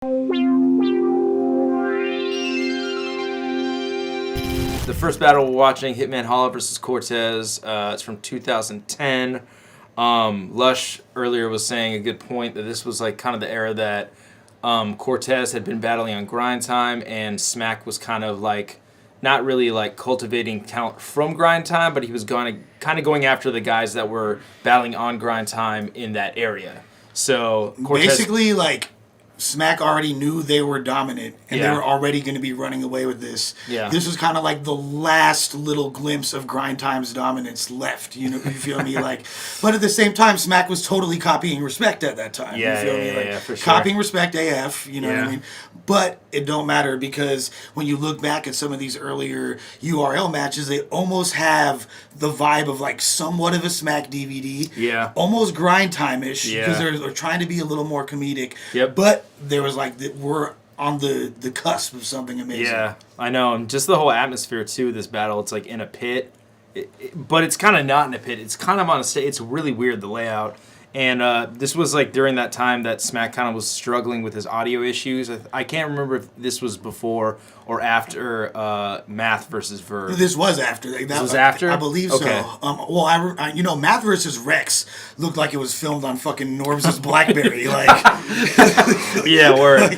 The first battle we're watching, Hitman Hollà versus Cortez. It's from 2010. Lush earlier was saying a good point that this was like kind of the era that Cortez had been battling on grind time, and Smack was kind of like not really like cultivating talent from grind time, but he was kind of going after the guys that were battling on grind time in that area. So Cortez, basically, like, Smack already knew they were dominant, and they were already going to be running away with this. Yeah. This was kind of like the last little glimpse of grind time's dominance left. You know, you feel me? Like, but at the same time, Smack was totally copying Respect at that time. Yeah, you feel me? Like, for sure. Copying Respect AF. You know what I mean? But it don't matter, because when you look back at some of these earlier URL matches, they almost have the vibe of like somewhat of a Smack DVD. Yeah. Almost grind time-ish, because Yeah. they're trying to be a little more comedic. Yep. But there was like we're on the cusp of something amazing. Yeah, I know. And just the whole atmosphere too of this battle. It's like in a pit, but it's kind of not in a pit. It's kind of on a stage. It's really weird, the layout. And this was like during that time that Smack kind of was struggling with his audio issues. I can't remember if this was before or after Math versus Verb. This was after. This was after? I believe Okay. so. Well, I Math versus Rex looked like it was filmed on fucking Norbs' BlackBerry. Like, Yeah, word.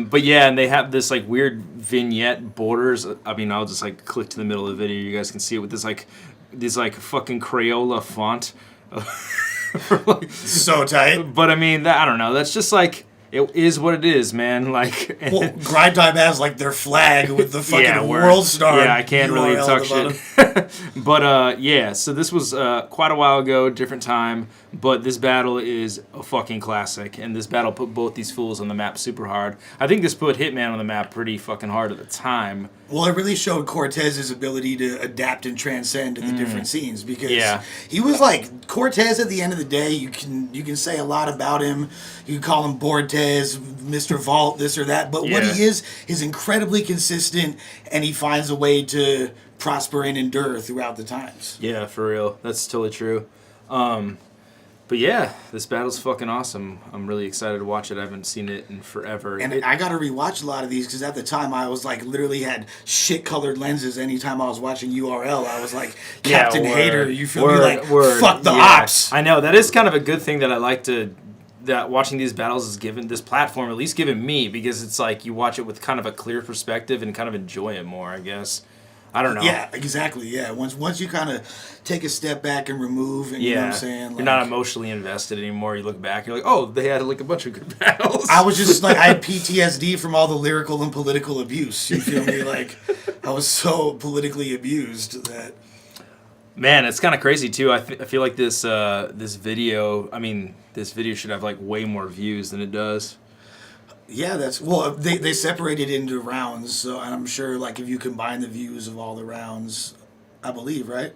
But yeah, and they have this like weird vignette borders. I mean, I'll just like click to the middle of the video. You guys can see it with this like fucking Crayola font. so tight. But I mean, I don't know. That's just like, it is what it is, man. Like, Well, Grind Time has like their flag with the fucking word. world star. Yeah, I can't really URL talk at the shit. bottom. But yeah, so this was quite a while ago, different time. But this battle is a fucking classic, and this battle put both these fools on the map super hard. I think this put Hitman on the map pretty fucking hard at the time. Well, it really showed Cortez's ability to adapt and transcend to the different scenes, because he was like Cortez. At the end of the day, you can say a lot about him. You can call him Bortez, Mr. Vault, this or that. But what he is incredibly consistent, and he finds a way to prosper and endure throughout the times. Yeah, for real. That's totally true. But yeah, this battle's fucking awesome. I'm really excited to watch it. I haven't seen it in forever. And I got to rewatch a lot of these, because at the time I was like literally had shit colored lenses. Anytime I was watching URL, I was like Captain Hater. You feel me? Like fuck the ops. I know that is kind of a good thing that I like to. That watching these battles is given this platform, at least given me, because it's like you watch it with kind of a clear perspective and kind of enjoy it more, I guess. I don't know. Yeah, exactly. Yeah, once you kind of take a step back and remove, and you know what I'm saying? Like, you're not emotionally invested anymore. You look back, you're like, oh, they had like a bunch of good battles. I was just like, I had PTSD from all the lyrical and political abuse. You feel me? Like, I was so politically abused that. Man, it's kind of crazy too. I feel like this video. I mean, this video should have like way more views than it does. Yeah, they separated into rounds, so I'm sure like if you combine the views of all the rounds, I believe, right?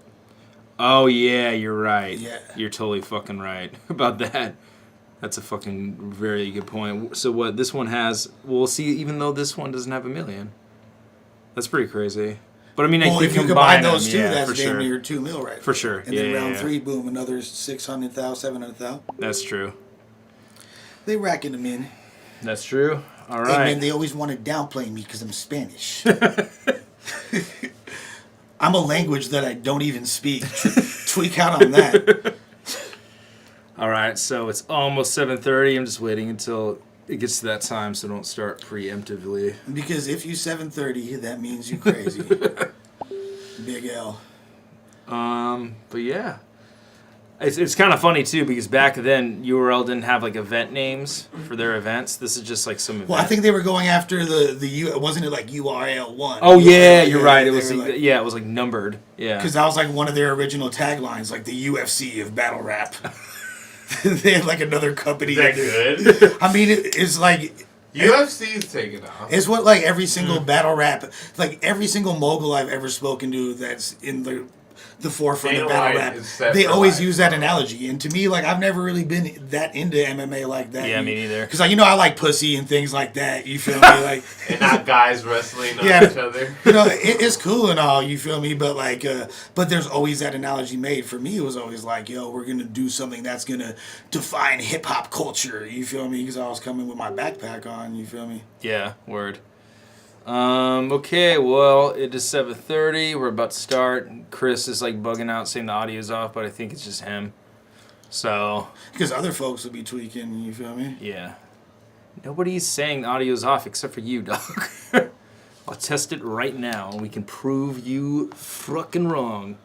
Oh yeah, you're right. Yeah. You're totally fucking right about that. That's a fucking very good point. So what this one has, we'll see, even though this one doesn't have 1 million. That's pretty crazy. But I mean, well, if you combine those two, that's damn near 2 mil, right? For sure. And then round 3, boom, another 600,000, 700,000. That's true. They racking them in. That's true. All right. Hey, man, they always want to downplay me because I'm Spanish. I'm a language that I don't even speak. Tweak out on that. All right, so it's almost 7:30. I'm just waiting until it gets to that time, so don't start preemptively. Because if you 7:30, that means you crazy. Big L. But yeah. It's kind of funny too, because back then URL didn't have like event names for their events. This is just like some event. Well, I think they were going after wasn't it like URL 1? Oh yeah, you're right. It was it was like numbered. Yeah. Because that was like one of their original taglines, like the UFC of battle rap. They had like another company. Is that good? I mean, it's like UFC's taking off. It's what like every single battle rap, like every single mogul I've ever spoken to that's in the the forefront of Dana battle White rap, is set they for always life. use that analogy. And to me, like, I've never really been that into MMA like that. Yeah, me neither. Because, like, you know, I like pussy and things like that. You feel me? Like, And not guys wrestling on Yeah. each other. you know, it's cool and all. You feel me? But like, but there's always that analogy made. For me, it was always like, yo, we're gonna do something that's gonna define hip hop culture. You feel me? Because I was coming with my backpack on. You feel me? Yeah, word. Okay, well, it is 7:30. We're about to start. Chris is like bugging out saying the audio's off, but I think it's just him. So, Because other folks will be tweaking. You feel me? yeah. Nobody's saying the audio's off except for you, dog. I'll test it right now, and we can prove you fucking wrong.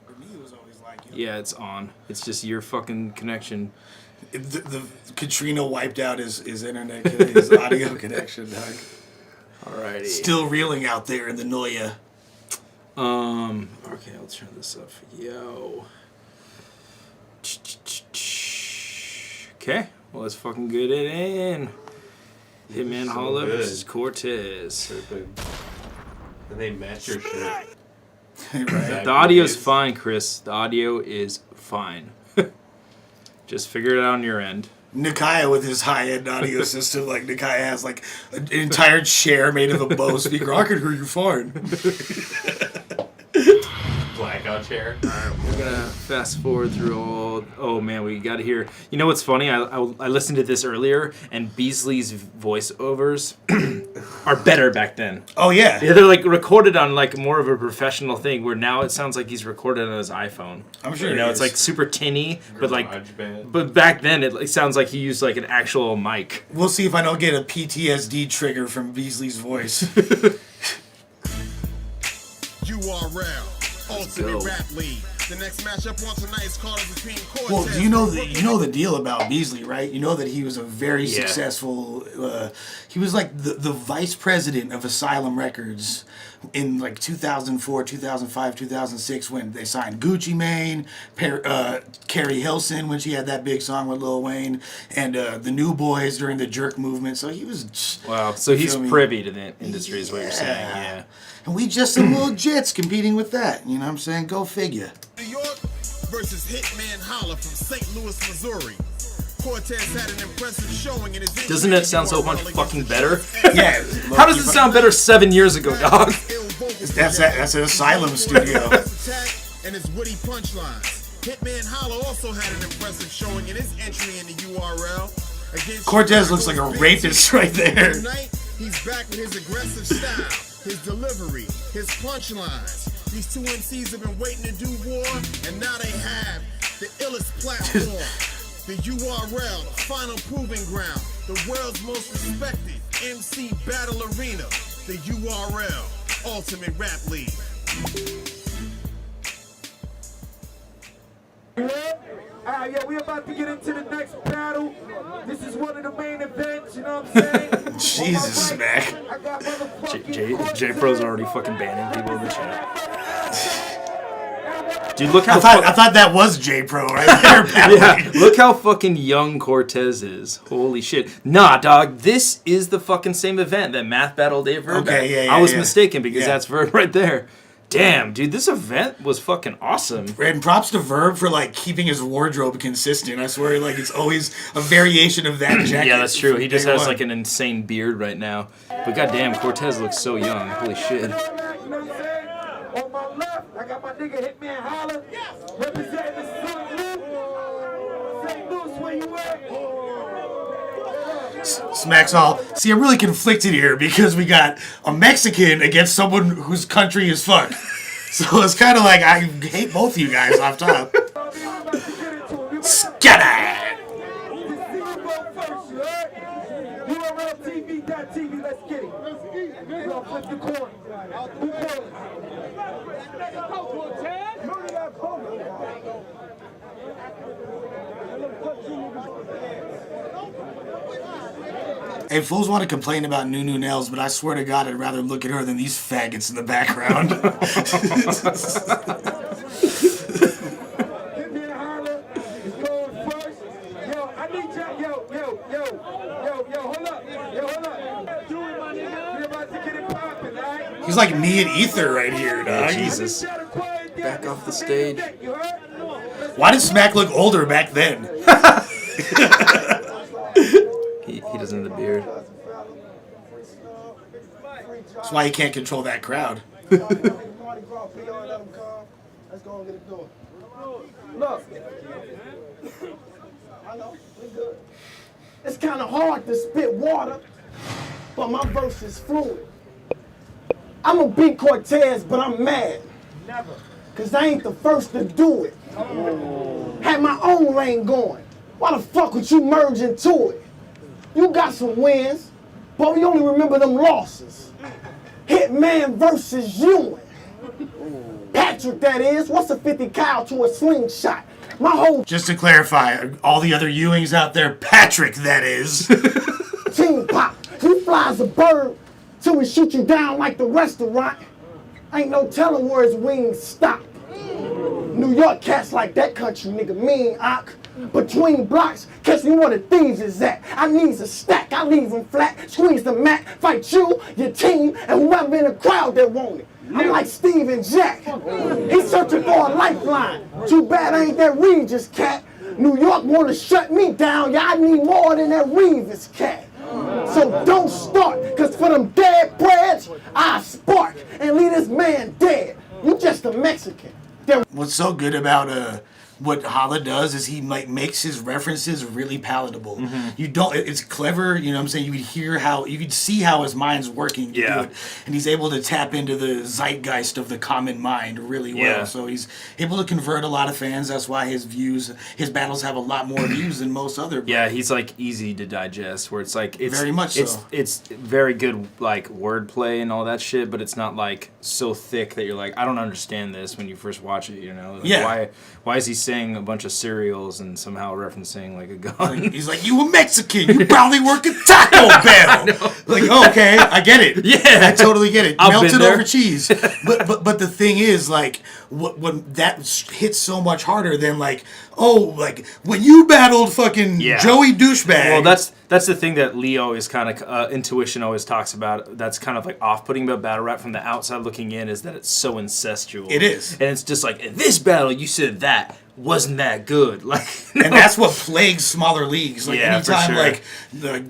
For me, it was always like, yo, Yeah, it's on. It's just your fucking connection. the Katrina wiped out his internet, his audio connection. Dog. Alrighty. Still reeling out there in the Noya. Okay, I'll turn this up for yo. Okay, well, let's fucking get it in. Hitman So Holla good. versus Cortez. And they match your shit. Right. Exactly. The audio's fine, Chris. The audio is fine. Just figure it out on your end. Nikaya with his high-end audio system, like Nikaya has like an entire chair made of a Bose speaker. I could hear you fine. Blackout chair. We're gonna fast forward through all. Oh man, we got to hear. You know what's funny? I listened to this earlier, and Beasley's voiceovers are better back then. Oh yeah, Yeah, they're like recorded on like more of a professional thing. Where now it sounds like he's recorded on his iPhone. I'm sure. You know, he it's is. like super tinny, but like. Garage band. But back then, it sounds like he used like an actual mic. We'll see if I don't get a PTSD trigger from Beasley's voice. URL, go. Ultimate Rap League. The next matchup on tonight's card is between Cortez. Well, do you know the deal about Beasley, right? You know that he was a very Yeah. successful. He was like the vice president of Asylum Records in like 2004, 2005, 2006 when they signed Gucci Mane, Carrie Hilson when she had that big song with Lil Wayne, and the New Boys during the Jerk movement. So he was. Wow. So he's feel me? privy to the industry, is what you're saying. Yeah. And we just some little jits competing with that. You know what I'm saying? Go figure. New York versus Hitman Holla from St. Louis, Missouri. Cortez had an impressive showing in his. Doesn't that sound so much fucking better? Yeah. How does it sound better 7 years ago, dog? That's an Asylum studio. And his witty punchlines. Hitman Holla also had an impressive showing in his entry in the URL. Against Cortez looks like a rapist right there. Tonight, he's back with his aggressive style, his delivery, his punchlines. These two MCs have been waiting to do war, and now they have the illest platform. The URL, the final proving ground, the world's most respected MC battle arena. The URL, Ultimate Rap League. Yeah, we about to get into the next battle. This is one of the main events, you know what I'm saying? Jesus, Smack. I got motherfucking J Pro's already fucking banning people in the chat. Dude, look how I thought that was J Pro right there. yeah, look how fucking young Cortez is. Holy shit. Nah, dog, this is the fucking same event that Math battled Dave Verb. Okay, yeah, I was yeah. mistaken because Yeah. that's Verb right there. Damn, dude, this event was fucking awesome. And props to Verb for like keeping his wardrobe consistent. I swear, like it's always a variation of that jacket. Yeah, that's true. from He just day has one. like an insane beard right now. But goddamn, Cortez looks so young. Holy shit. You know what I'm saying? On my left, I got my nigga Hitman Holla. Representing the St. Louis. St. Louis, where you at? Smacks all. See, I'm really conflicted here because we got a Mexican against someone whose country is fuck. So it's kind of like I hate both of you guys off top. Scatter! URLTV.tv, let's get it. We're gonna flip the coin. Who calling? Hey, fools want to complain about Nunu nails, but I swear to God, I'd rather look at her than these faggots in the background. Hitman Holla is going first. Yo, I need y'all. Yo, hold up. We about to get it popping, alright? He's like me and Ether right here, dog. Jesus. I need y'all to Smack off the stage. Why did Smack look older back then? He doesn't have the beard. That's why he can't control that crowd. Look, I know, we good. It's kind of hard to spit water, but my verse is fluid. I'm gonna beat Cortez, but I'm mad. Never. Cause I ain't the first to do it. Had my own lane going. Why the fuck would you merge into it? You got some wins, but we only remember them losses. Hitman versus Ewing. Patrick, that is. What's a 50 cal to a slingshot? My whole Just to clarify, all the other Ewings out there, Patrick, that is. team pop. He flies a bird till we shoot you down like the restaurant. Ain't no telling where his wings stop. New York cats like that country nigga mean, Ock. Between blocks, catch me where the thieves is at. I needs a stack, I leave them flat. Squeeze the mat, fight you, your team, and whoever in the crowd that want it. I'm like Steve and Jack. He's searching for a lifeline. Too bad I ain't that Regis cat. New York wanna shut me down. Yeah, I need more than that Reeves cat. So don't start, cause for them dead breads, I spark and leave this man dead. You just a Mexican. What's so good about what Holla does is he like makes his references really palatable. You don't. It's clever. You know what I'm saying? You could see how his mind's working. To do it. And he's able to tap into the zeitgeist of the common mind really well. Yeah. So he's able to convert a lot of fans. That's why his battles have a lot more views than most other. Yeah, he's like easy to digest. Where it's like Very much so. It's very good like wordplay and all that shit, but it's not like so thick that you're like, I don't understand this when you first watch it. You know? Like, Yeah. Why is he saying a bunch of cereals and somehow referencing like a gun? He's like, you a Mexican. You probably work at Taco Bell. Like, oh, okay, I get it. Yeah. I totally get it. I've Melted been there. over cheese. But the thing is, like, what that hits so much harder than like, oh, like when you battled fucking Joey Douchebag. Well, that's the thing that Leo is kind of intuition always talks about. That's kind of like off-putting about battle rap from the outside looking in is that it's so incestual. It is, and it's just like in this battle you said that wasn't that good, like, and that's what plagues smaller leagues. Like for anytime, sure. like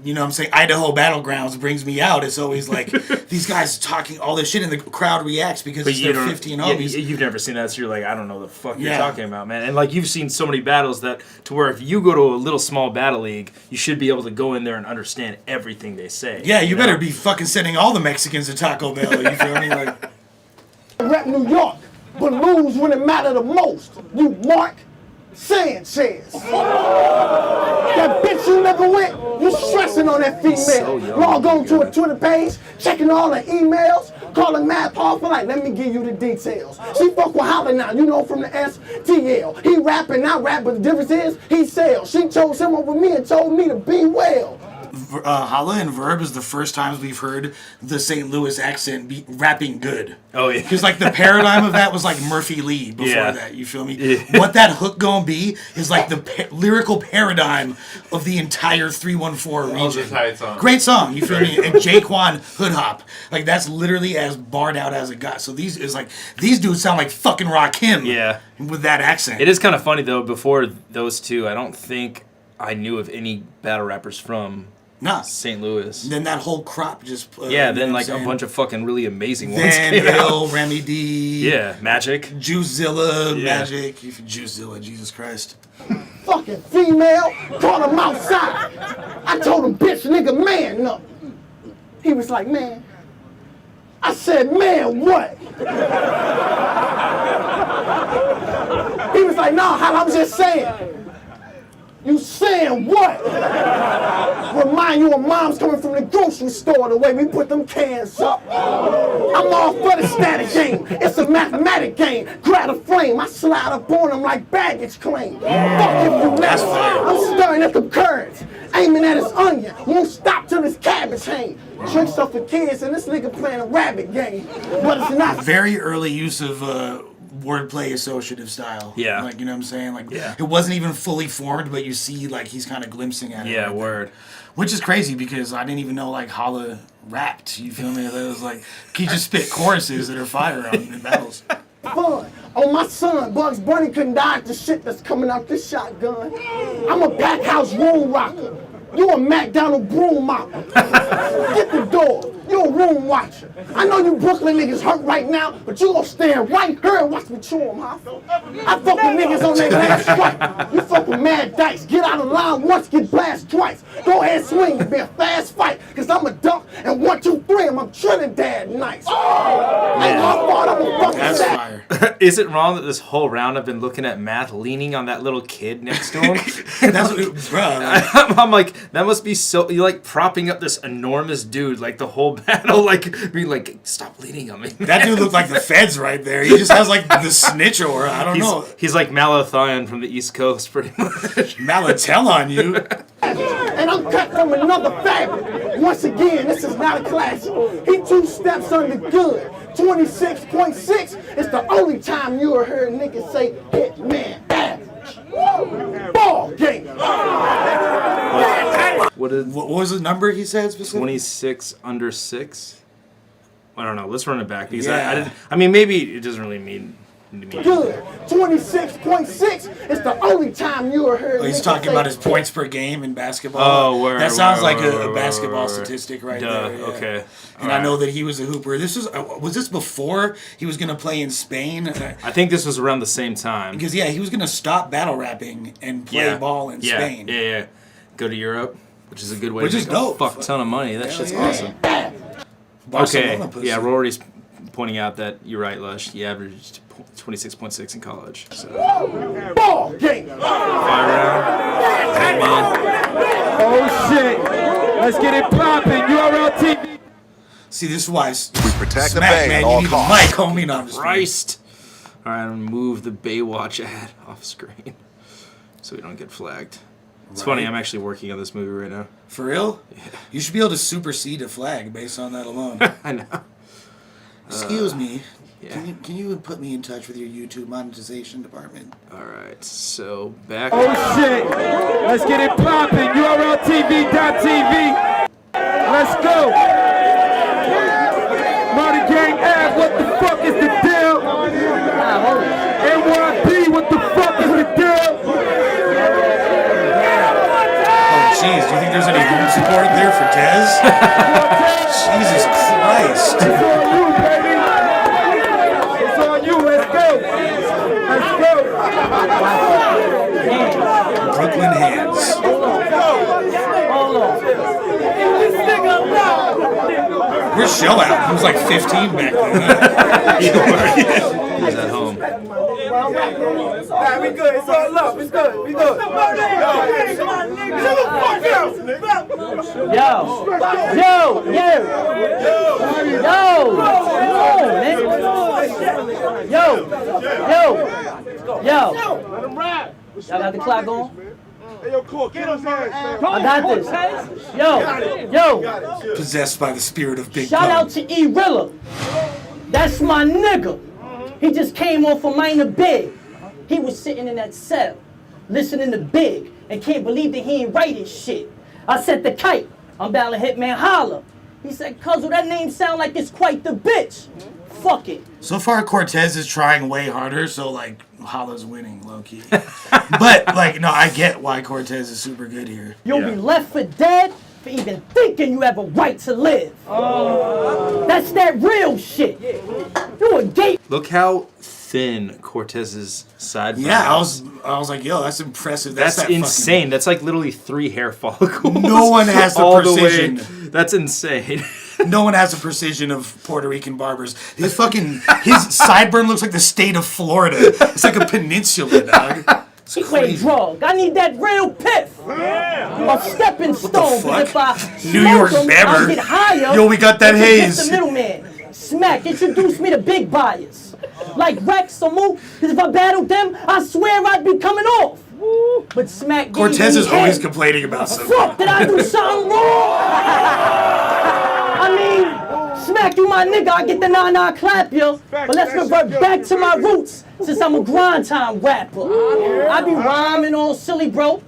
you know, what I'm saying Idaho Battlegrounds brings me out. It's always like these guys talking all this shit, and the crowd reacts because it's their 50 and 0. You've never seen that, so you're like, I don't know the fuck you're talking about, man. And like you've seen so many battles that to where if you go to a little small battle league, you should be able to go in there and understand everything they say. Yeah, you better be fucking sending all the Mexicans to Taco Bell. You feel me? Like, rep New York, but lose when it matter the most. You Mark Sanchez. That bitch you never with, you stressing on that female. So young, Log on to a Twitter page, checking all the emails, calling Matt Parker like, let me give you the details. She fuck with Holla now, you know from the STL. He rapping, I rap, but the difference is he sells. She chose him over me and told me to be well. Holla and Verb is the first times we've heard the St. Louis accent be rapping good. Oh yeah. Because like the paradigm of that was like Murphy Lee before that. You feel me? Yeah. What that hook gonna be is like the lyrical paradigm of the entire 314 region. Tight song. Great song. You feel me? And Jaquan Hood Hop. Like that's literally as barred out as it got. So these dudes sound like fucking Rakim. Yeah. With that accent. It is kind of funny though. Before those two, I don't think I knew of any battle rappers from St. Louis. Then that whole crop just... then like a bunch of fucking really amazing ones Van came Hill, out. Remy D. Yeah, Magic. Juicezilla, Magic. Juicezilla, Jesus Christ. Fucking female, called him outside. I told him, bitch, nigga, man up. He was like, man. I said, man, what? He was like, nah, I'm just saying. You saying what? Remind you of moms coming from the grocery store the way we put them cans up. I'm all for the static game. It's a mathematic game. Grab a flame. I slide up on them like baggage claim. Fuck if you never. I'm stirring at the currents. Aiming at his onion. Won't stop till his cabbage hang. Tricks up for kids and this nigga playing a rabbit game. But it's not. Very early use of wordplay associative style. Yeah. Like, you know what I'm saying? Like, it wasn't even fully formed, but you see, like, he's kind of glimpsing at it. Yeah, right word. there. Which is crazy because I didn't even know, like, Holla rapped. You feel me? It was like, he just spit choruses that are fire in battles. Fun. On my son, Bugs Bunny couldn't dodge the shit that's coming out this shotgun. I'm a pack house room rocker. You a McDonald broom mopper. Get the door. You a room watcher. I know you Brooklyn niggas hurt right now, but you gon' stand right here and watch me chew them, huh? I fuck with niggas on their last strike. You fuck with mad dice. Get out of line once, get blast twice. Go ahead, swing. It'll be a fast fight, cause I'm a dunk, and 1, 2, 3, I'm Trinidad nice. Ain't my fault, I'm a fucking That's sad. fire. Is it wrong that this whole round I've been looking at Math leaning on that little kid next to him? That's what, bro. I'm like, that must be so. You're like propping up this enormous dude, like the whole battle, like being like, stop leaning on me. That dude looked like the feds right there. He just has like the snitch aura. I don't know. He's like Malathion from the East Coast, pretty much. Malatel on you. And I'm cut from another fabric. Once again, this is not a classic. He 2 steps under good. 26.6 is the only time you ever heard niggas say Hitman average. Ball game. What was the number he said specifically? 26 under 6? I don't know. Let's run it back because Yeah. I didn't. I mean, maybe it doesn't really mean to me. Good. 26.6 is the only time you ever heard Oh, he's niggas talking say about his points per game in basketball. Oh, word, that sounds word, like word, a word, basketball word. statistic right Duh, there. Yeah. okay. And I know that he was a hooper. This was this before he was gonna play in Spain? I think this was around the same time. Because he was gonna stop battle rapping and play ball in Spain. Yeah. Go to Europe, which is a good way Which to is make dope. a fuck ton of money. That shit's yeah. awesome. Barcelona Okay, pussy. yeah, Rory's pointing out that you're right, Lush. He averaged 26.6 in college. So. ball game. Fire round. Hey, man. Oh shit! Let's get it poppin'. URL TV. See, this is why We protect the Smack, Bay man, at all you need the costs. mic, homie. No, I'm just Christ. All right, I'm gonna move the Baywatch ad off screen so we don't get flagged. It's funny, I'm actually working on this movie right now. For real? Yeah. You should be able to supersede a flag based on that alone. I know. Excuse me. yeah. Can you put me in touch with your YouTube monetization department? All right, so back. Oh shit! Let's get it poppin'. URL TV.tv. Let's go. Murder Gang Ave, what the fuck is the deal? NYP, what the fuck is the deal? Oh, jeez. Do you think there's any home support there for Tez? Jesus Christ. It's on you, baby. It's on you. Let's go. Let's go. Brooklyn hands. Where's Shell out? He was like 15 back then. He's at home. We good. It's all love. It's good. We good. Yo. Y'all got the clock on? I got this. Yo. Possessed by the spirit of Big Shout Pun. out to E-Rilla. That's my nigga. He just came off of Minor Big. He was sitting in that cell, listening to Big, and can't believe that he ain't writing shit. I said the kite. I'm battling Hitman Holla. He said, Cuzzle, that name sound like it's quite the bitch. Fuck it. So far, Cortez is trying way harder, so, like, Holla's winning, low-key. But, like, no, I get why Cortez is super good here. You'll be left for dead for even thinking you have a right to live. That's that real shit. You a gay. Look how thin Cortez's sideburn Yeah, is. I was like, yo, that's impressive. That's that insane. That's like literally 3 hair follicles. No one has the all precision. The way. That's insane. No one has the precision of Puerto Rican barbers. His sideburn looks like the state of Florida. It's like a peninsula, dog. It's He play crazy. drug. I need that real piff. A stepping stone. fuck? If I New York smoke 'em, Bammer. I'll get higher. Yo, we got that and forget haze. The middleman. Smack, introduce me to big buyers. Like Rex or Mook, because if I battled them, I swear I'd be coming off. But Smack gave Cortez me is always head. complaining about something. Fuck, did I do something wrong? I mean, Smack, you my nigga, I get the nah clap, yo. But let's revert back to my roots, since I'm a grind time rapper. I be rhyming all silly, bro.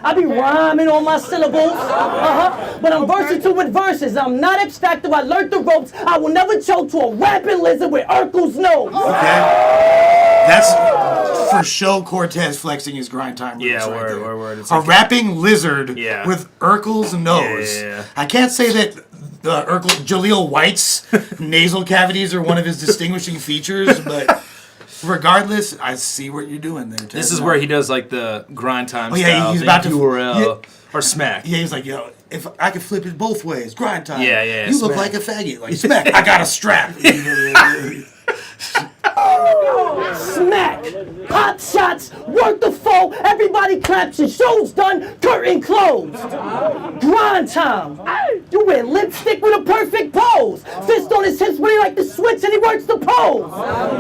I be rhyming on my syllables. But I'm versatile with verses. I'm not abstractive, I learned the ropes. I will never choke to a rapping lizard with Urkel's nose. Okay. That's for show Cortez flexing his grind time. Yeah, right there. word. It's A rapping lizard Yeah. with Urkel's nose. Yeah. I can't say that Jaleel White's nasal cavities are one of his distinguishing features, but regardless, I see what you're doing there. This is where he does like the grind time yeah, style. he's about to URL or smack. Yeah, he's like, yo, if I could flip it both ways, grind time. Yeah, You look smack. like a faggot. Like, smack, I got a strap. Smack! Pop shots! Work the foe! Everybody claps! Your show's done! Curtain closed! Grind time! You wear lipstick with a perfect pose! Fist on his hips when he like to switch and he works the pose!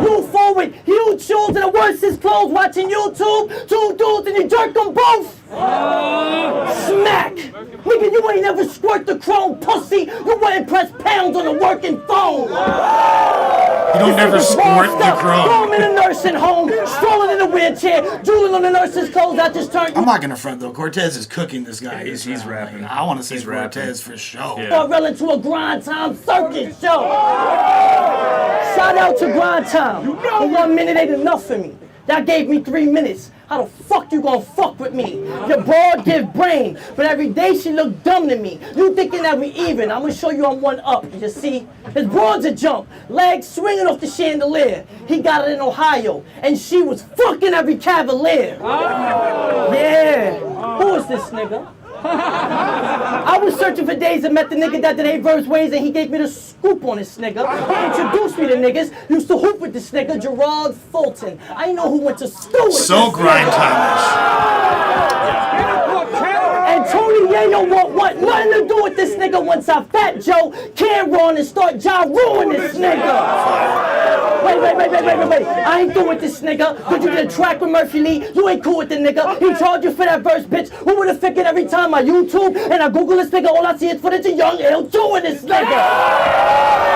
Move forward, huge shoes and the worst his clothes watching YouTube! Two dudes and you jerk them both! Smack! Nigga, you ain't never squirt the chrome pussy! You wouldn't press pounds on a working phone! You don't never squirt the chrome. Throw him in a nursing home, strolling in a wheelchair, drooling on the nurse's clothes. I just turned. I'm not gonna front though. Cortez is cooking this guy. He's rapping. Like, I want to say He's Cortez for sure. Yeah. Well into a grind time circus show. Shout out to grind time. For 1 minute ain't enough for me. That gave me 3 minutes. How the fuck you gonna fuck with me? Your broad give brain, but every day she look dumb to me. You thinking that we even? I'm gonna show you I'm one up. You see, his broad's a jump, legs swinging off the chandelier. He got it in Ohio, and she was fucking every cavalier. Yeah, who is this nigga? I was searching for days and met the nigga that did 8 verse ways and he gave me the scoop on this nigga. He introduced me to niggas, used to hoop with this nigga, Gerard Fulton. I know who went to school with So this grind nigga. time. And Tony Yayo won't want nothing to do with this nigga once I Fat Joe can run and start Ja ruin this nigga. Wait. I ain't through with this nigga. Cause you did a track with Murphy Lee. You ain't cool with the nigga. He charged you for that verse, bitch. Who would have figured every time I YouTube and I Google this nigga, all I see is footage of Young L doing this nigga.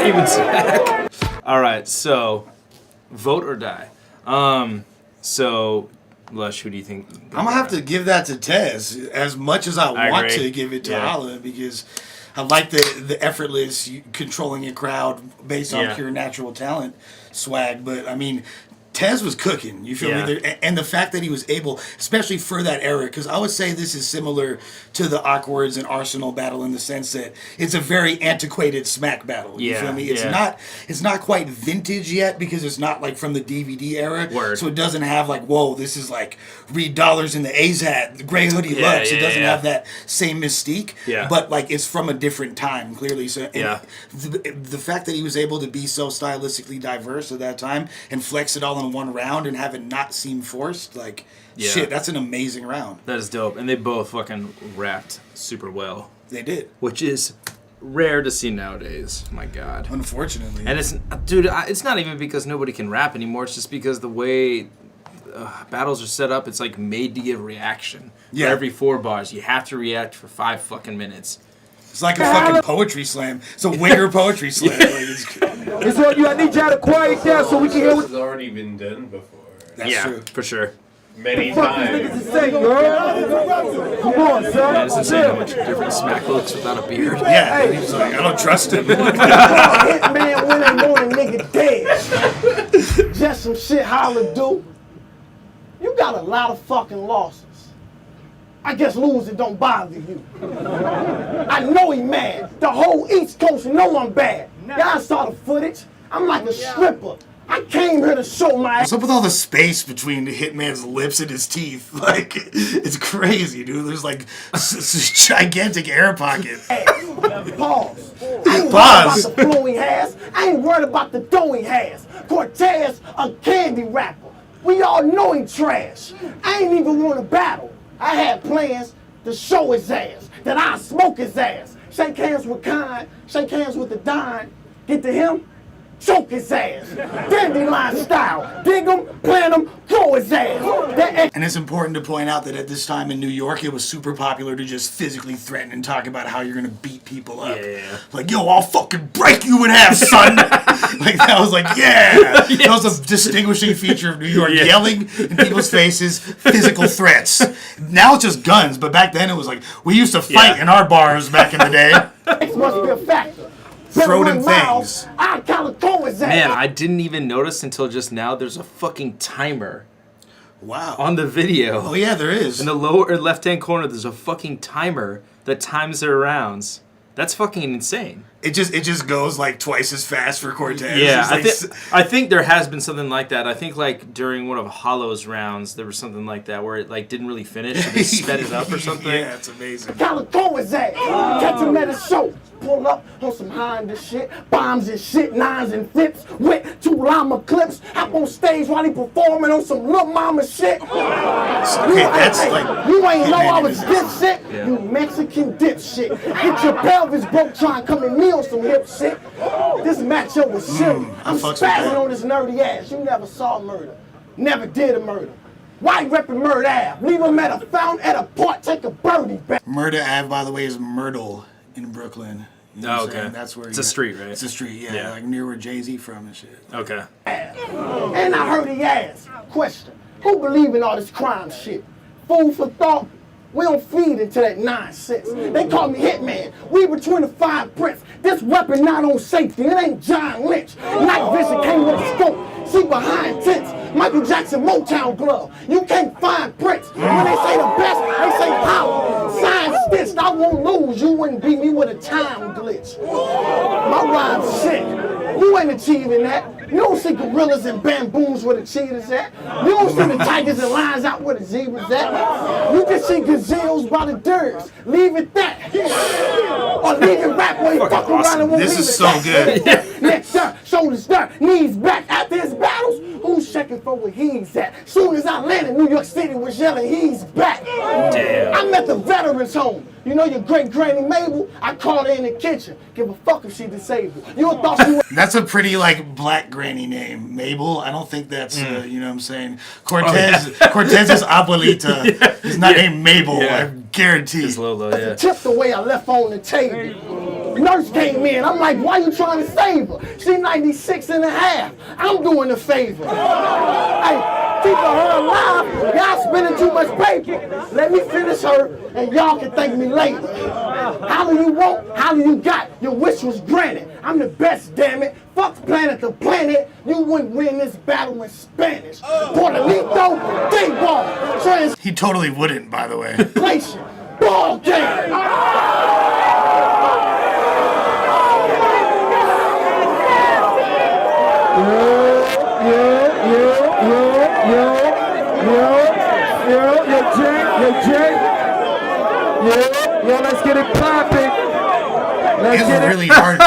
Even smack. All right, so vote or die. So Lush, who do you think? I'm gonna have to give that to Tez as much as I want agree. to give it to Yeah. Holla because I like the effortless controlling a crowd based on Yeah. pure natural talent swag. But I mean, Tez was cooking. You feel Yeah. me? And the fact that he was able, especially for that era, because I would say this is similar to the Awkwards and Arsenal battle in the sense that it's a very antiquated smack battle. You Yeah, feel me? It's yeah. not quite vintage yet because it's not like from the DVD era. Word. So it doesn't have like, whoa, this is like Reed Dollars in the A's hat, the gray hoodie Yeah, Lux. It yeah, doesn't yeah. have that same mystique. Yeah. But like it's from a different time, clearly. So and Yeah. the fact that he was able to be so stylistically diverse at that time and flex it all in one round and have it not seem forced, like Yeah. shit, that's an amazing round. That is dope, and they both fucking rapped super well, They did. which is rare to see nowadays. My God. Unfortunately. And it's not even because nobody can rap anymore. It's just because the way battles are set up, it's like made to give reaction. Yeah. For every 4 bars, you have to react for 5 fucking minutes. It's like a fucking poetry slam. It's a winger poetry slam. Like, It's all you. I need y'all to quiet down so we can hear This what has already been done before. that's yeah, true. for sure. Many niggas times. is saying, girl. Come on, Man, son. it's insane how much different Smack looks without a beard. Yeah, he's like, I don't trust him. Hitman when they want a nigga dead. Just some shit Holla do. You got a lot of fucking losses. I guess losing don't bother you. I know he mad. The whole East Coast know I'm bad. Y'all saw the footage. I'm like a stripper. I came here to show my What's up with all the space between the Hitman's lips and his teeth? Like, it's crazy, dude. There's like gigantic air pocket. ass. Pause. I ain't worried Pause. about the flow he has. I ain't worried about the dough he has. Cortez, a candy rapper. We all know he trash. I ain't even want to battle. I had plans to show his ass, that I smoke his ass. Shake hands with Khan, shake hands with the Don. Get to him, choke his ass. Dandelion style. Dig him, plant him, throw his ass. And it's important to point out that at this time in New York, it was super popular to just physically threaten and talk about how you're gonna beat people up. Yeah. Like, yo, I'll fucking break you in half, son. Like, that was like, yeah. Yes. That was a distinguishing feature of New York. Yeah. Yelling in people's faces, physical threats. Now it's just guns, but back then it was like, we used to fight in our bars back in the day. X must be a factor. Throw them things. I kind of throw his ass. Man, I didn't even notice until just now there's a fucking timer Wow. on the video. Oh, yeah, there is. In the lower left-hand corner, there's a fucking timer that times their rounds. That's fucking insane. It just goes like twice as fast for Cortez. Yeah, It's like, I think there has been something like that. I think like during one of Hollow's rounds, there was something like that where it like didn't really finish, so they sped it up or something. Yeah, it's amazing. Kind of throw his ass. Catch him at a show. Pull up on some Honda shit. Bombs and shit, nines and flips. With 2 llama clips. Hop on stage while he performing on some Lil Mama shit. Okay, that's like... You ain't know I was Hitman dipshit. Yeah. You Mexican dipshit. Get your pelvis broke trying to come at me on some hip shit. This matchup was silly. I I'm fucks with spazzing that. on this nerdy ass. You never saw murder. Never did a murder. Why reppin' Murder Ave? Leave him at a fountain at a park, take a birdie back. Murder Ave, by the way, is Myrtle in Brooklyn. You know what I'm Okay. saying? That's where It's a street, right? It's a street, yeah. Yeah. Like near where Jay-Z from and shit. Okay. And I heard he asked, question, who believe in all this crime shit? Food for thought? We don't feed into that nonsense. They call me Hitman. We between the 5 prints. This weapon not on safety. It ain't John Lynch. Night vision came with a scope. See behind tents. Michael Jackson Motown glove. You can't find prints. When they say the best, they say power. Sign stitched. I won't lose. You wouldn't beat me with a time glitch. My rhyme's sick. You ain't achieving that. You don't see gorillas and bamboos where the cheetahs at. You don't see the tigers and lions out where the zebras at. You just see gazelles by the dirts. Leave it that. Or leave it rap where you Fucking fuck around awesome. and won't This leave is it so that. good. Neck down, shoulders down, knees back. After his battles, who's checking for where he's at? Soon as I landed, New York City was yelling, he's back. Damn. I'm at the veterans home. You know your great granny Mabel? I called her in the kitchen. Give a fuck if she disabled. You thought she was... That's a pretty, like, black granny name. Mabel, I don't think that's, you know what I'm saying? Cortez, Cortez's abuelita is not named Mabel, Yeah. I guarantee. It's Lolo, yeah. Tip the way I left on the table. Nurse came in. I'm like, why you trying to save her? She 96 and a half. I'm doing a favor. Hey, keeping her alive. Y'all spending too much paper. Let me finish her and y'all can thank me later. How do you want? How do you got? Your wish was granted. I'm the best, damn it. Fuck planet to planet. You wouldn't win this battle in Spanish. Puerto Rico, D-ball. He totally wouldn't, by the way. Translation, ball game. Yo, let's get it poppin'. Let's It's get it. really hard.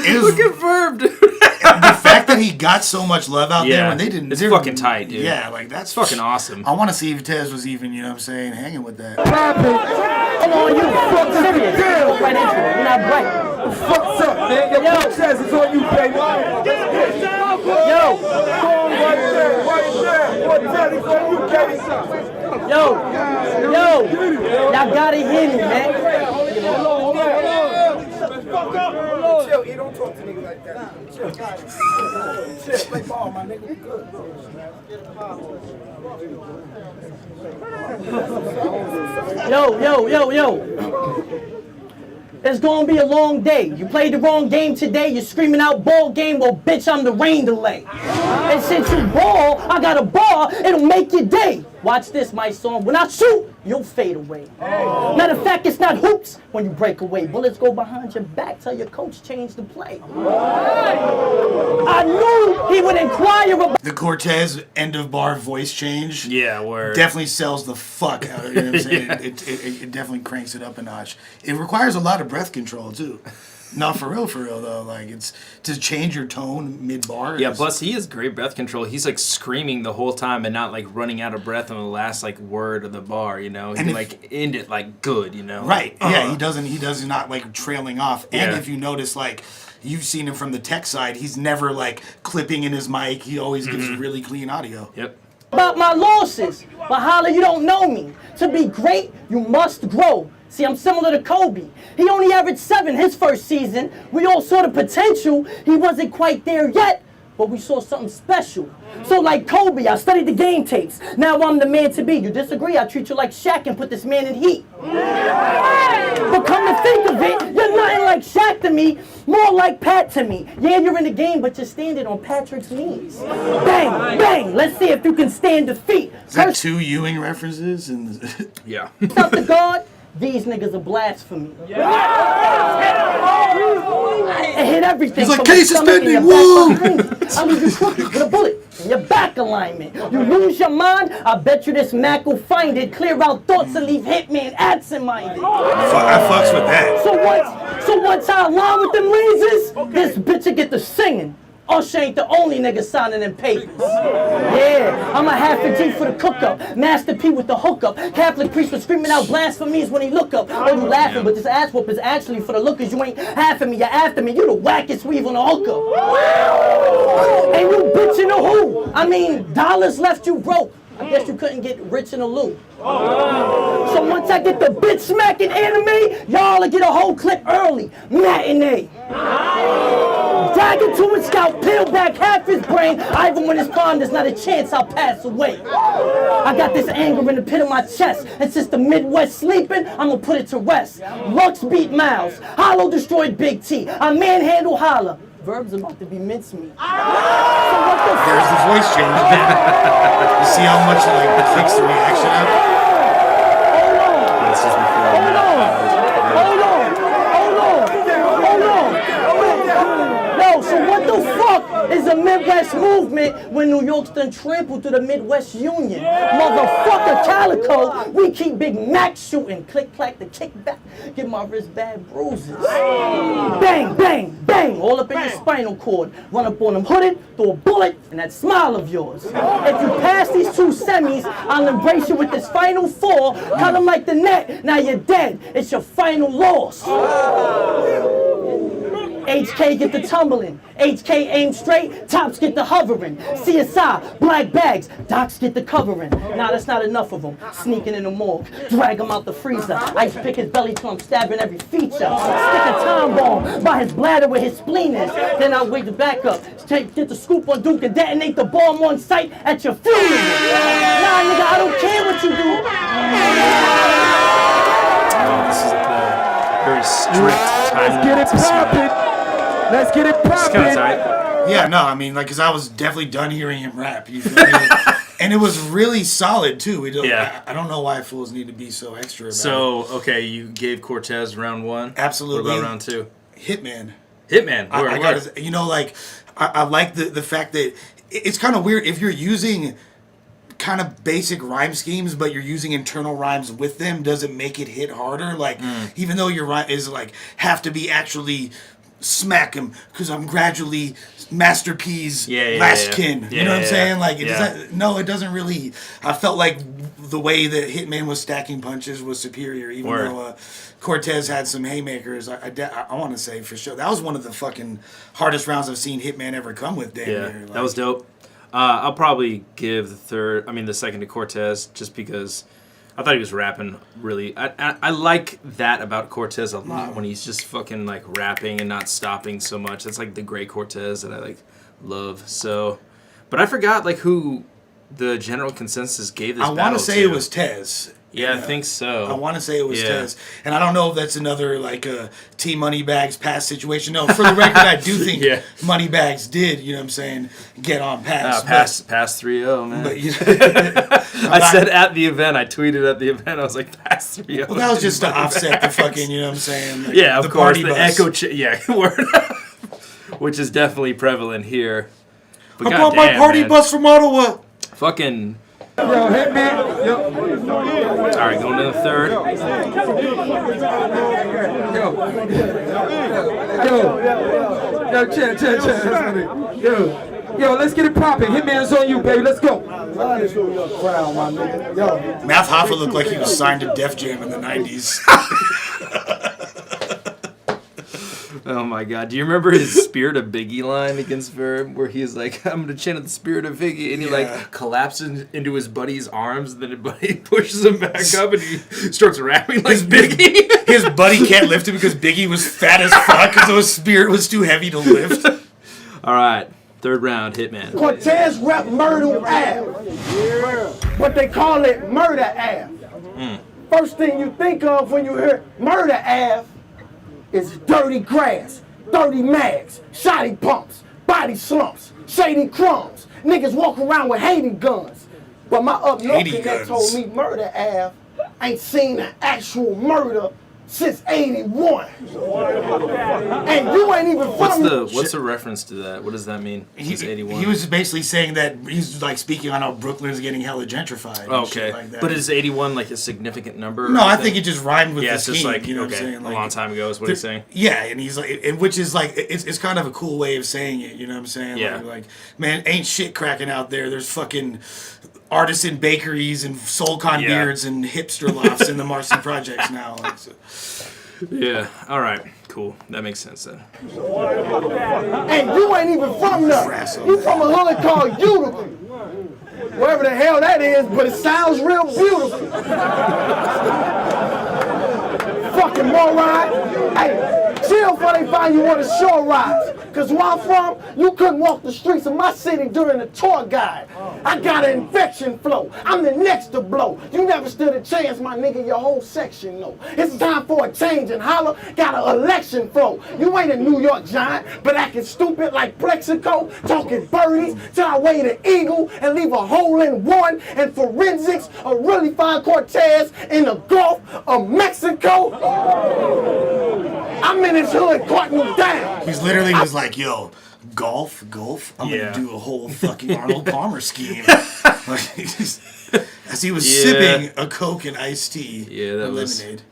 It was, Confirmed. the fact that he got so much love out there Yeah. when they didn't. It's they- fucking tight, dude. Yeah, like that's Fucking awesome. I want to see if Tez was even, you know what I'm saying, hanging with that. Come on, you fuck serious. Go right into it. You're not bright. Fuck's up, man. Your Yo. Cortez is on you, baby. Yo, Right there, right there. Cortez is on you, baby. yo, y'all gotta hear me, man. Chill, he don't talk to niggas like that. Chill, chill, play ball, my nigga. We good. Yo. It's gonna be a long day. You played the wrong game today. You're screaming out ball game. Well, bitch, I'm the rain delay. And since you ball, I got a ball. It'll make your day. Watch this, my son. When I shoot, you'll fade away. Matter of fact, it's not hoops when you break away. Bullets go behind your back. Tell your coach change the play. I knew he would inquire about. The Cortez end of bar voice change. Yeah, word. Definitely sells the fuck out of it. You know what I'm saying? It definitely cranks it up a notch. It requires a lot of breath control too. No, for real though. Like it's to change your tone mid bar. Yeah, plus he has great breath control. He's like screaming the whole time and not like running out of breath on the last like word of the bar, you know? He And can like end it like good, you know? Right. Yeah, he does not like trailing off. And if you notice, like, you've seen him from the tech side, he's never like clipping in his mic. He always gives really clean audio. Yep. About my losses, but holla, you don't know me. To be great, you must grow. See, I'm similar to Kobe. He only averaged 7 his first season. We all saw the potential. He wasn't quite there yet, but we saw something special. So like Kobe, I studied the game tapes. Now I'm the man to be. You disagree? I treat you like Shaq and put this man in heat. But come to think of it, you're nothing like Shaq to me, more like Pat to me. Yeah, you're in the game, but you're standing on Patrick's knees. Bang, bang, let's see if you can stand defeat. Is that 2 Ewing references? Yeah. Stop the guard, these niggas are blasphemy. It hit everything. He's like, from case your stomach and suspended, your woo! back. I leave you crooked with a bullet in your back alignment. You lose your mind, I bet you this Mac will find it. Clear out thoughts and leave Hitman absent-minded. I fucks with that. So once I align with them lasers, this bitch will get to singing. Usher ain't the only nigga signing them papers. Yeah, I'm a half a G for the cook-up. Master P with the hookup. Catholic priest was screaming out blasphemies when he look up. Oh, you laughing, but this ass whoop is actually for the lookers. You ain't half of me, you're after me. You the wackest weave on the hookup. And you bitchin' a who? I mean, dollars left you broke. I guess you couldn't get rich in a loop. So once I get the bitch smacking anime, y'all will get a whole clip early. Matinee. Dagger to his scalp, peel back half his brain. Even when it's gone, there's not a chance I'll pass away. I got this anger in the pit of my chest. And since the Midwest sleeping, I'm gonna put it to rest. Lux beat Miles. Hollow destroyed Big T. I manhandle Holla. Verbs about to be mincemeat. So what the There's the voice change again. You see how much like it kicks the reaction up? This is before. Yo, so what the fuck is a Midwest movement when New York's done trampled through the Midwest Union? Motherfucker Calico, we keep Big Mac shooting. Click, clack, the kick back, give my wrist bad bruises. Bang, bang, bang, all up in your spinal cord. Run up on them hooded, throw a bullet, and that smile of yours. If you pass these 2 semis, I'll embrace you with this final 4. Cut them like the net, now you're dead. It's your final loss. HK get the tumbling, HK aim straight, tops get the hovering. CSI, black bags, docs get the covering. Nah, that's not enough of them. Sneaking in the morgue, drag him out the freezer. Ice pick his belly till I'm stabbing every feature. Stick a time bomb by his bladder where his spleen is. Then I'll wake the back up, get the scoop on Duke and detonate the bomb on sight at your funeral. Nah, nigga, I don't care what you do. This is the very strict time. Let's get it poppin'. Let's get it It's kind of poppin'. tight. Yeah, no, I mean, like, because I was definitely done hearing him rap. You feel me? And it was really solid, too. Yeah. I don't know why fools need to be so extra about it. So, okay, you gave Cortez round 1. Absolutely. What about round 2? Hitman. Hitman. I gotta, you know, like, I like the fact that it's kind of weird if you're using kind of basic rhyme schemes, but you're using internal rhymes with them, doesn't make it hit harder. Like, even though your rhyme is, like, have to be actually smack him because I'm gradually Master P's last kin. You know what I'm saying? Like, it doesn't, no, it doesn't really. I felt like the way that Hitman was stacking punches was superior, even though Cortez had some haymakers. I want to say for sure that was one of the fucking hardest rounds I've seen Hitman ever come with. Damn near. Like, that was dope. I'll probably give the second to Cortez just because I thought he was rapping really. I like that about Cortez a lot when he's just fucking like rapping and not stopping so much. That's like the great Cortez that I like love. So, but I forgot like who the general consensus gave this. I want to say it was Tez. Yeah, I think so. I want to say it was Tez. And I don't know if that's another, like, T Moneybags pass situation. No, for the record, I do think Moneybags did, you know what I'm saying, get on pass. Pass 3-0, man. But, you know, I said at the event, I tweeted at the event, I was like, pass 3-0. Well, that was just to offset the fucking, you know what I'm saying? Like, yeah, of course, the bus. echo, word, which is definitely prevalent here. But I brought my party bus from Ottawa. Fucking... Yo, Hitman. Yo. All right, going to the third. Yo, let's get it poppin'. Hitman's on you, baby. Let's go. Math Hoffa looked like he was signed to Def Jam in the 90s. Oh my God! Do you remember his Spirit of Biggie line against Verb, where he's like, "I'm gonna channel the spirit of Biggie," and he like collapses into his buddy's arms, and then his buddy pushes him back up, and he starts rapping like Biggie. His buddy can't lift him because Biggie was fat as fuck because his spirit was too heavy to lift. All right, third round, Hitman. Cortez rap Myrtle Ave, but they call it Murder Ave. First thing you think of when you hear Murder Ave is dirty grass, dirty mags, shoddy pumps, body slumps, shady crumbs. Niggas walk around with Haiti guns. But my up north connect told me Murder Ave ain't seen an actual murder since '81. And you ain't even from What's the reference to that? What does that mean? Since '81. He was basically saying that he's like speaking on how Brooklyn's getting hella gentrified. And shit like that. But is '81 like a significant number? No, I think it just rhymed with the it's just scheme, like, you know what I'm okay, saying? a Like, long time ago is what he's saying. Yeah, and he's like, and which is like, it's kind of a cool way of saying it, you know what I'm saying? Yeah. Like, man, ain't shit cracking out there. There's fucking artisan bakeries and soul con beards and hipster lofts in the Marcy projects now. Like, so. Yeah. All right. Cool. That makes sense then. And you ain't even from there. You from a hood called Utica. Wherever the hell that is, but it sounds real beautiful. Fucking moron. Hey, chill before they find you on the shore rides. Cause where I'm from, you couldn't walk the streets of my city during a tour guide. I got an infection flow. I'm the next to blow. You never stood a chance, my nigga, your whole section know. It's time for a change and holla, got an election flow. You ain't a New York giant, but acting stupid like Plexico, talking birdies till I weigh the eagle and leave a hole in one. And forensics or really find Cortez in the Gulf of Mexico. I'm in his hood cutting you down. He's literally was like, yo, golf, I'm gonna do a whole fucking Arnold Palmer scheme. As he was sipping a Coke and iced tea, lemonade.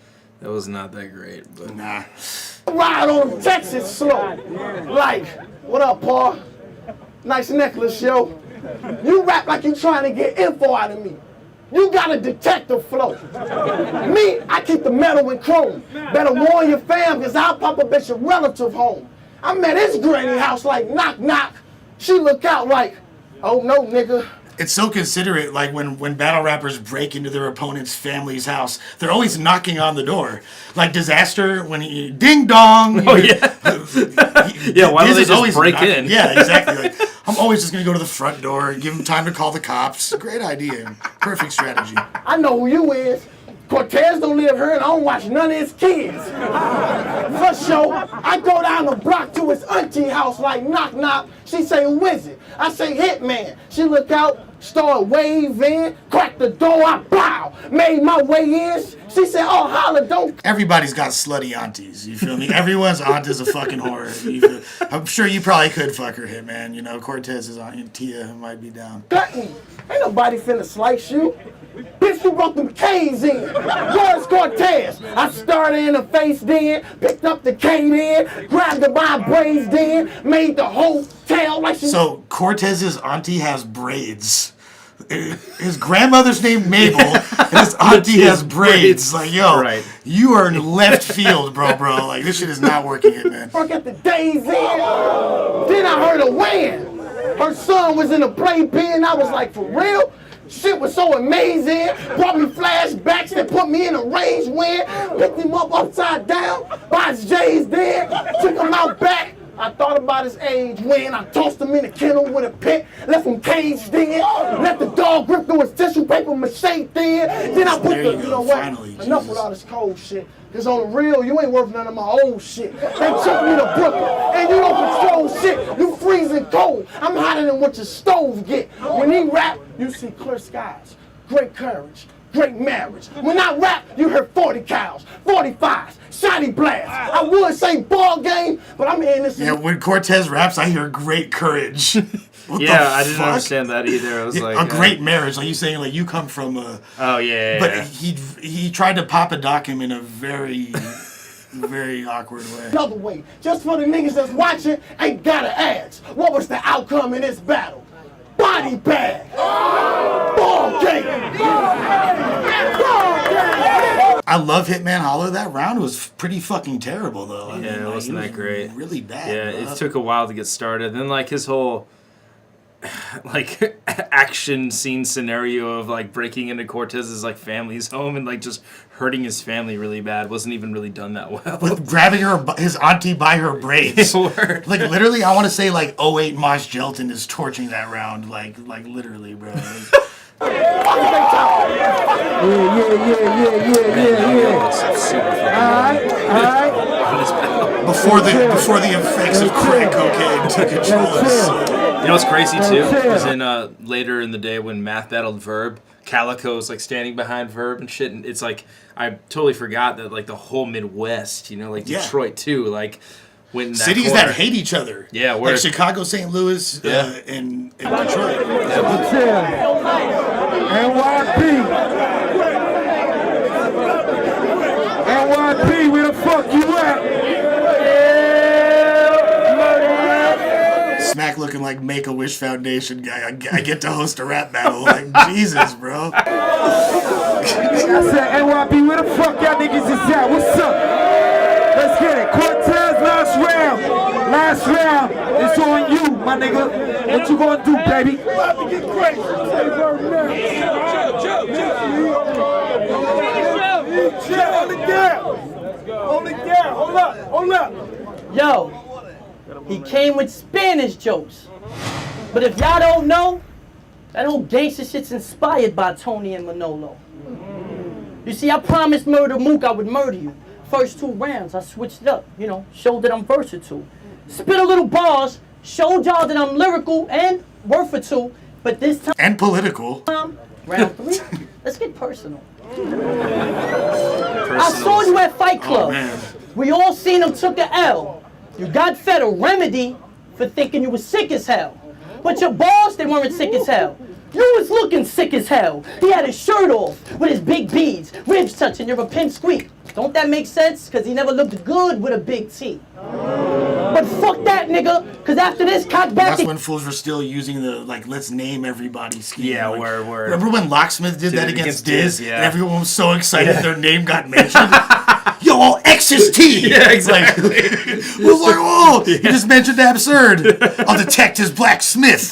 That was not that great, but nah. Ride on Texas slow. Like, what up, Paul? Nice necklace, yo. You rap like you trying to get info out of me. You got a detective flow. Me, I keep the metal and chrome. Better warn your fam, cause I'll pop a bitch a relative home. I'm at his granny house like knock knock. She look out like, oh no, nigga. It's so considerate, like when battle rappers break into their opponent's family's house, they're always knocking on the door. Like Disaster, when he ding dong. Oh yeah. Yeah, why don't they just break in? Yeah, exactly. Like, I'm always just gonna go to the front door, give him time to call the cops. Great idea. Perfect strategy. I know who you is. Cortez don't live here and I don't watch none of his kids. For sure, I go down the block to his auntie house like knock knock. She say, who is it? I say, Hitman. She look out, start waving, crack the door, I bow. Made my way in. She said, oh, holla, don't. Everybody's got slutty aunties, you feel me? Everyone's aunt is a fucking whore. I'm sure you probably could fuck her, Hitman. You know, Cortez's aunt Tia might be down. Cut me. Ain't nobody finna slice you. Bitch, you brought them K's in. Where's Cortez? I started in the face then, picked up the K then, grabbed the my braids then, made the hotel like she... So, Cortez's auntie has braids. His grandmother's named Mabel, and his auntie has braids. Like, yo, you are in left field, bro. Like, this shit is not working, man. Fuck at the days in. Then I heard a wham. Her son was in the playpen. I was like, for real? Shit was so amazing. Brought me flashbacks that put me in a rage when. Picked him up upside down by his J's there. Took him out back. I thought about his age when I tossed him in a kennel with a pit. Left him caged in. Let the dog grip through his tissue paper mache thin. Then I put the, you know what? Finally, enough with all this cold shit. Cause on the real, you ain't worth none of my old shit. They took me to Brooklyn, and you don't control shit. You freezing cold. I'm hotter than what your stove get. When he rap, you see clear skies, great courage, great marriage. When I rap, you hear 40 cows, 45s, shotty blasts. I would say ball game, but I'm hearing this. Yeah, when Cortez raps, I hear great courage. I didn't understand that either. I was like, a great marriage. Like you saying, like you come from a. Oh yeah. But he tried to Papa Doc him in a very, very awkward way. Another way, just for the niggas that's watching, ain't gotta ask. What was the outcome in this battle? Body bag. Ball game. Ball game. I love Hitman Holla. That round was pretty fucking terrible, though. I mean, it wasn't that great. Really bad. Yeah, bro. it took a while to get started. Then like his whole like action scene scenario of like breaking into Cortez's like family's home and like just hurting his family really bad wasn't even really done that well. With grabbing his auntie by her braids. Like literally, I want to say like 08 Mosh Jelton is torching that round. Like literally, bro. Yeah. Before the effects of crack cocaine took control of us. You know what's crazy too? Was in later in the day when Math battled Verb, Calico's like standing behind Verb and shit, and it's like I totally forgot that like the whole Midwest, you know, like Detroit too, like went in that cities corner. that hate each other. Yeah, like Chicago, St. Louis, and Detroit. NYP, where the fuck you at? Smack looking like Make-A-Wish Foundation guy. I get to host a rap battle. Like, Jesus, bro. I said, NYP, where the fuck y'all niggas is at? What's up? Let's get it. Cortez, last round. Last round. It's on you, my nigga. What you gonna do, baby? About to get crazy. Chill. Hold it down. Hold it down. Hold up. Hold up. Yo, he came with Spanish jokes. But if y'all don't know, that whole gangster shit's inspired by Tony and Manolo. You see, I promised Murder Mook I would murder you. First 2 rounds, I switched it up, you know, showed that I'm versatile. Spit a little bars, showed y'all that I'm lyrical and worth it too. But this time, and political. Round 3, let's get personal. I saw you at Fight Club. We all seen him took a L. You got fed a remedy for thinking you was sick as hell. But your balls, they weren't sick as hell. You was looking sick as hell. He had his shirt off with his big beads, ribs touching, you're a pimp squeak. Don't that make sense? Cause he never looked good with a big T. But fuck that nigga, cause after this cock back. That's when fools were still using the like let's name everybody scheme. Yeah, like, word. Remember when Locksmith did that against Diz? Yeah. And everyone was so excited their name got mentioned. Yo, all X is T. Yeah, exactly. It was like, oh, he just mentioned the absurd. I'll detect his blacksmith.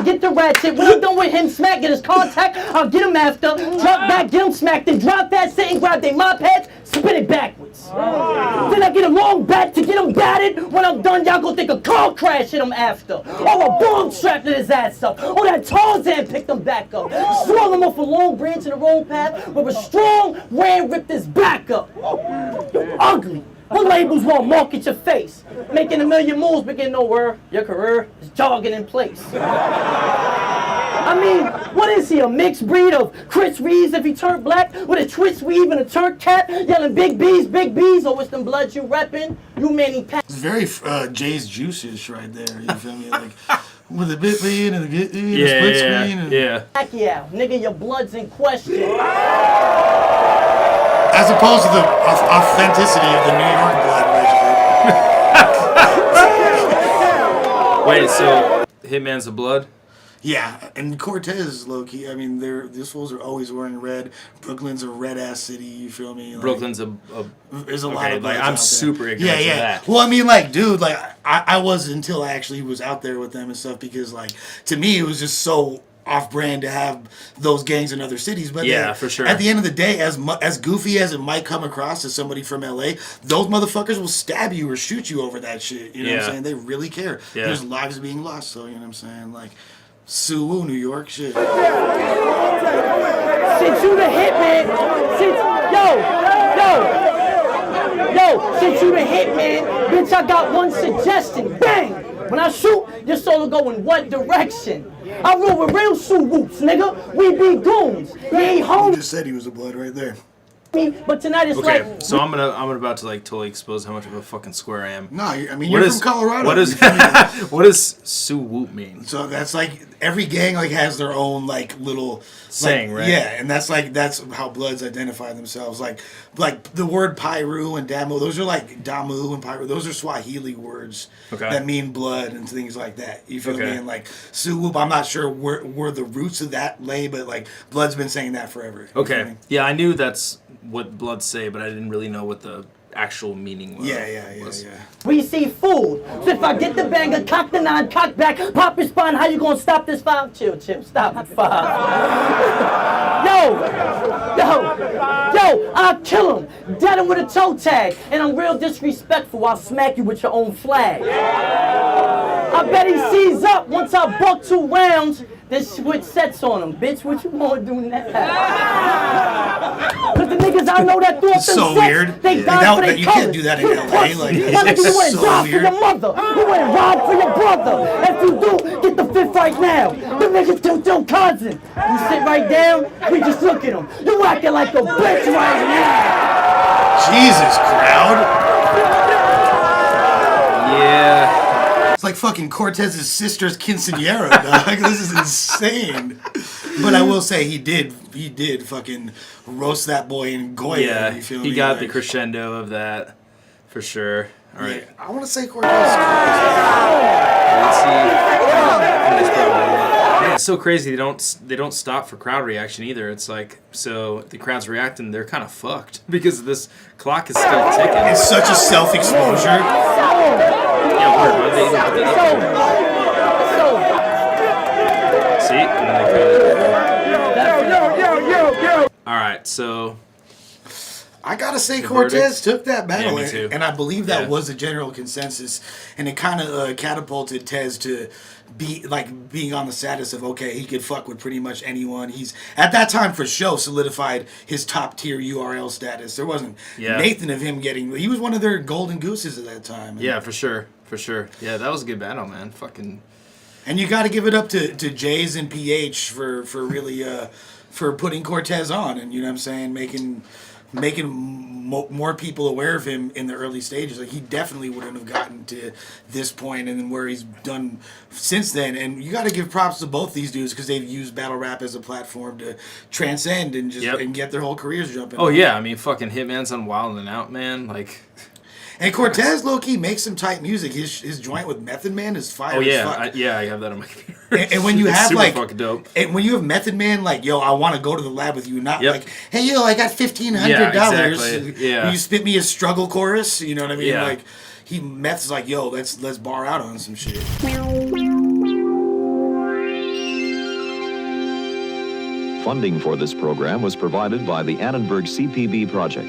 Get the ratchet. When I'm done with him, smack, get his contact. I'll get him after. Drop back, get him smacked, then drop that, sit and grab they mop heads, spin it backwards. Then I get a long bat to get him batted. When I'm done, y'all gonna think a car crash hit him after. Or a bomb strapped to his ass up. Or that Tarzan picked him back up. Swung him off a long branch in the wrong path, where a strong ram ripped his back up. You're ugly. The labels won't market your face. Making a million moves, but getting nowhere. Your career is jogging in place. I mean, what is he, a mixed breed of Chris Reeves if he turned black? With a twist weave and a turk cap? Yelling big B's, or it's them bloods you reppin'? You many packs. It's very Jay's Juice-ish right there, you feel me? Like, with a bit bean and a split screen. And Yeah, nigga, your blood's in question. As opposed to the authenticity of the New York blood, Wait, so Hitman's the blood? Yeah, and Cortez, low-key, I mean, these fools are always wearing red. Brooklyn's a red-ass city, you feel me? Like, Brooklyn's there's a lot of like, I'm super ignorant to that. Well, I mean, like, dude, like, I was until I actually was out there with them and stuff because, like, to me, it was just so off-brand to have those gangs in other cities. But yeah, for sure. At the end of the day, as goofy as it might come across to somebody from LA, those motherfuckers will stab you or shoot you over that shit. You know what I'm saying? They really care. Yeah. There's lives being lost, so, you know what I'm saying? Like, Sue, New York, shit. Since you the hitman, since you the hitman, bitch, I got one suggestion. Bang! When I shoot, your solo go in what direction? I roll with real Sue Woops, nigga. We be goons. We ain't home. He just said he was a blood right there. me, but tonight it's Okay, like. so I'm about to like totally expose how much of a fucking square I am. No, I mean you're from Colorado. What does Sue Whoop mean? So that's like every gang like has their own like little saying, right? Yeah, and that's how Bloods identify themselves. Like the word Pyru and Damu, those are like Damu and Pyru. Those are Swahili words that mean blood and things like that. You feel me? And like Sue Whoop, I'm not sure where the roots of that lay, but like Blood's been saying that forever. Okay. Yeah, I knew that's what Bloods say, but I didn't really know what the actual meaning was. Yeah. We see food. So if I get the banger, cock the 9, cock back, pop his spine, how you gonna stop this 5? Chill, stop at 5. Yo, I'll kill him. Dead him with a toe tag. And I'm real disrespectful. I'll smack you with your own flag. I bet he sees up once I buck 2 rounds. Then switch sets on him. Bitch, what you gonna do now? Cause the niggas I know that threw up them so sets, weird. they died for their You colors. can't do that in LA. Like, None of you went so rob for weird. your mother. You went rob for your brother. If you do, get the 5th right now. The niggas killed your cousin. You sit right down, we just look at him. You acting like a bitch right now. Jesus, crowd. Yeah. It's like fucking Cortez's sister's quinceañera, dog. This is insane. But I will say he did fucking roast that boy in Goya. Yeah, You feel he me? got like, the crescendo of that for sure. All right. Yeah, I want to say Cortez. Let's see. Yeah, it's so crazy. They don't stop for crowd reaction either. It's like, so the crowd's reacting, they're kind of fucked because this clock is still ticking. It's such a self-exposure. Yeah, word, bro. They put that up there. See? And then they cut it. All right, so I gotta say The Cortez verdict? took that battle, Yeah, me too. and I believe that Yeah. was the general consensus, and it kind of catapulted Tez to be like being on the status of okay, he could fuck with pretty much anyone. He's at that time for show solidified his top tier URL status. There wasn't Nathan of him getting. He was one of their golden gooses at that time. yeah, for sure. Yeah, that was a good battle, man. Fucking. And you got to give it up to Jays and PH for really for putting Cortez on, and you know what I'm saying, making more people aware of him in the early stages. Like he definitely wouldn't have gotten to this point and then where he's done since then. And you got to give props to both these dudes because they've used battle rap as a platform to transcend and just and get their whole careers jumping. Oh yeah, I mean, fucking Hitman's on Wild and Out, man. Like. And Cortez, low-key, makes some tight music. His joint with Method Man is fire. Oh yeah, as fuck. I have that on my computer. And when you have super like, fucking dope. And when you have Method Man, like, yo, I want to go to the lab with you, not like, hey, yo, I got $1,500. Yeah, exactly. Yeah. You spit me a struggle chorus. You know what I mean? Yeah. Like, Meth's like, yo, let's bar out on some shit. Funding for this program was provided by the Annenberg CPB Project.